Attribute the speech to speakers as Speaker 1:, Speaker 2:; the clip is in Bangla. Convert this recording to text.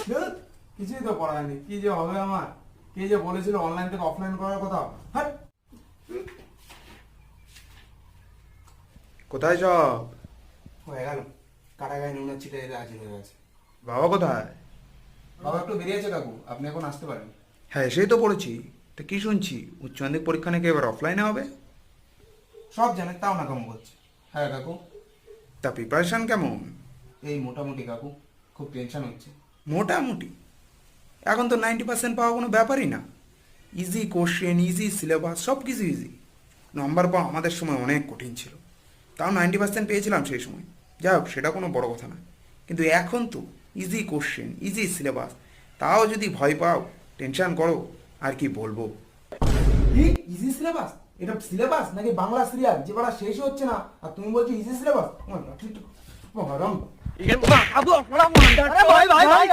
Speaker 1: ধুৎ, কিছুই তো পড়ায়নি, কি যে হবে আমার। কে যে বলেছিল অনলাইন থেকে অফলাইন করার কথা। হাট।
Speaker 2: কোথায় সব?
Speaker 1: হয়ে গেল, কাটা গায়ে নুনের ছিটে রাজি হয়ে গেছে।
Speaker 2: বাবা কোথায়?
Speaker 1: বাবা একটু বেরিয়েছে কাকু, আপনি এখন আসতে পারেন।
Speaker 2: হ্যাঁ এসেই তো পড়েছি। তা কি শুনছি উচ্চ মাধ্যমিক পরীক্ষা নাকি এবার অফলাইনে হবে?
Speaker 1: সব জানে, তাও না কেমন করছে। হ্যাঁ কাকু।
Speaker 2: তা প্রিপারেশন কেমন?
Speaker 1: এই মোটামুটি কাকু, খুব টেনশন হচ্ছে।
Speaker 2: মোটামুটি? এখন তো 90% পাওয়া কোনো ব্যাপারই না। ইজি কোশ্চেন, ইজি সিলেবাস, সব কিছু ইজি। নম্বর পাওয়া আমাদের সময় অনেক কঠিন ছিল, তাও 90% পেয়েছিলাম সেই সময়। যাই হোক, সেটা কোনো বড় কথা না। কিন্তু এখন তো ইজি কোশ্চেন, ইজি সিলেবাস, তাও যদি ভয় পাও, টেনশন করো, আর কি বলবো।
Speaker 1: কি ইজি সিলেবাস? এটা সিলেবাস নাকি বাংলা সিরিয়াল যে পড়া শেষই হচ্ছে না, আর তুমি বলছো ইজি সিলেবাস?